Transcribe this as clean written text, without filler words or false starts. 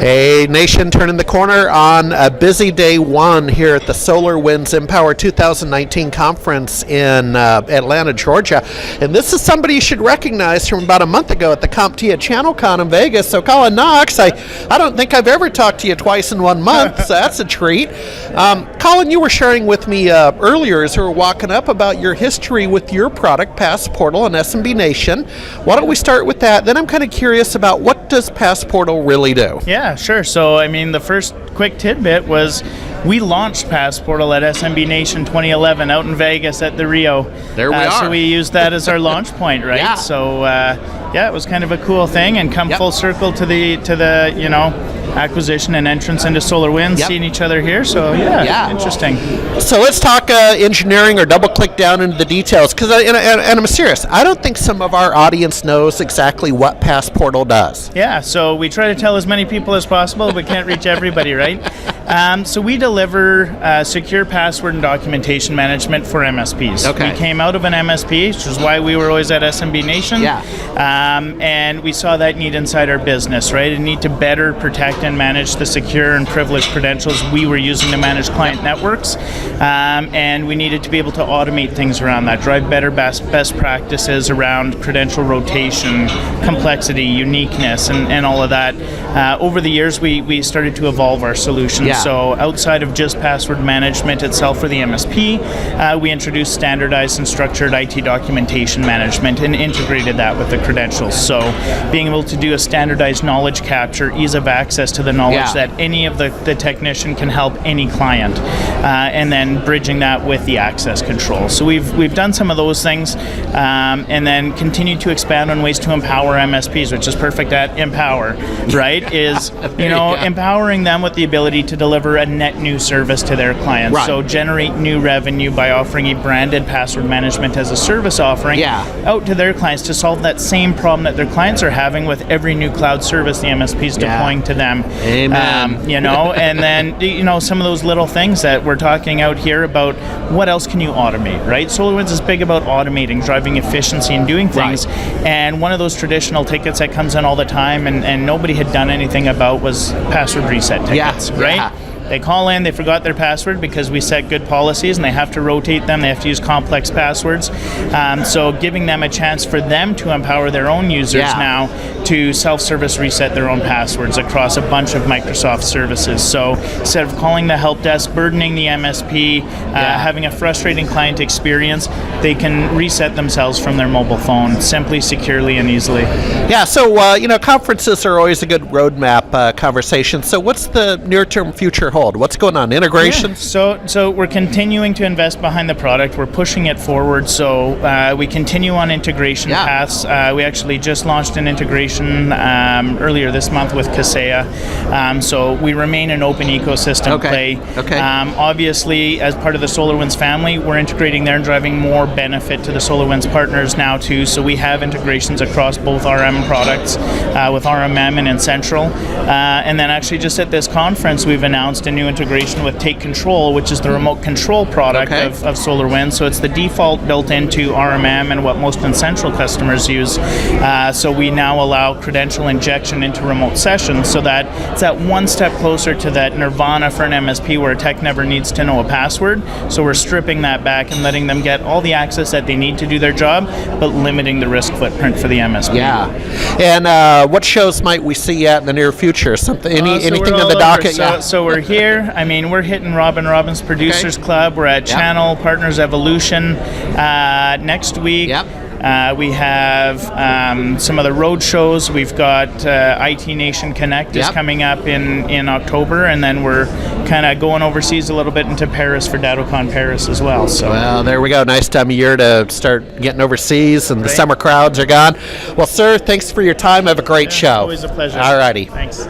Hey, Nation, turning the corner on a busy day one here at the SolarWinds Empower 2019 conference in Atlanta, Georgia. And this is somebody you should recognize from about a month ago at the CompTIA ChannelCon in Vegas. So, Colin Knox, I don't think I've ever talked to you twice in 1 month, so that's a treat. Colin, you were sharing with me earlier as we were walking up about your history with your product, Passportal and SMB Nation. Why don't we start with that? Then I'm kind of curious about what does Passportal really do? Yeah, sure. So, I mean, the first quick tidbit was we launched Passportal at SMB Nation 2011 out in Vegas at the Rio. There we are. So we used that as our launch point, right? Yeah. So, yeah, it was kind of a cool thing, and come full circle to the acquisition and entrance into SolarWinds, seeing each other here. So yeah, interesting. So let's talk engineering, or double click down into the details, because and I'm serious. I don't think some of our audience knows exactly what Passportal does. Yeah, so we try to tell as many people as possible, but can't reach everybody, right? So we deliver secure password and documentation management for MSPs. Okay. We came out of an MSP, which is why we were always at SMB Nation. Yeah. And we saw that need inside our business, right? A need to better protect and manage the secure and privileged credentials we were using to manage client networks. And we needed to be able to automate things around that, drive better best practices around credential rotation, complexity, uniqueness, and all of that. Over the years, we started to evolve our solution. Yeah. So outside of just password management itself for the MSP, we introduced standardized and structured IT documentation management and integrated that with the credentials. So being able to do a standardized knowledge capture, ease of access to the knowledge that any of the technician can help any client, and then bridging that with the access control. So we've done some of those things, and then continue to expand on ways to empower MSPs, which is perfect at Empower, right? Is empowering them with the ability to deliver a net new service to their clients. Right. So generate new revenue by offering a branded password management as a service offering out to their clients to solve that same problem that their clients are having with every new cloud service the MSP is deploying to them. Amen. And then some of those little things that we're talking out here about what else can you automate, right? SolarWinds is big about automating, driving efficiency and doing things. Right. And one of those traditional tickets that comes in all the time and nobody had done anything about was password reset tickets, right? Yeah. They call in, they forgot their password because we set good policies and they have to rotate them, they have to use complex passwords. So giving them a chance for them to empower their own users now to self-service reset their own passwords across a bunch of Microsoft services. So instead of calling the help desk, burdening the MSP, having a frustrating client experience, they can reset themselves from their mobile phone simply, securely, and easily. Yeah, so conferences are always a good roadmap conversation. So what's the near-term future hold? What's going on? Integrations? Yeah. So we're continuing to invest behind the product. We're pushing it forward. So we continue on integration paths. We actually just launched an integration earlier this month with CompTIA. So we remain an open ecosystem play. Okay. Obviously, as part of the SolarWinds family, we're integrating there and driving more benefit to the SolarWinds partners now too. So we have integrations across both RM products with RMM and N-Central. And then actually just at this conference, we've announced a new integration with Take Control, which is the remote control product of SolarWinds. So it's the default built into RMM and what most N-Central customers use. So we now allow credential injection into remote sessions, so that it's that one step closer to that nirvana for an MSP where a tech never needs to know a password. So we're stripping that back and letting them get all the access that they need to do their job, but limiting the risk footprint for the MSP. Yeah. And what shows might we see at in the near future? Anything on the docket? So we're here. I mean, we're hitting Robbins Producers Club. We're at Channel Partners Evolution next week. We have some of the road shows. We've got IT Nation Connect is coming up in October, and then we're kind of going overseas a little bit into Paris for DattoCon Paris as well. So well, there we go. Nice time of year to start getting overseas, and the summer crowds are gone. Well, sir, thanks for your time. Have a great show. Always a pleasure. All righty. Thanks.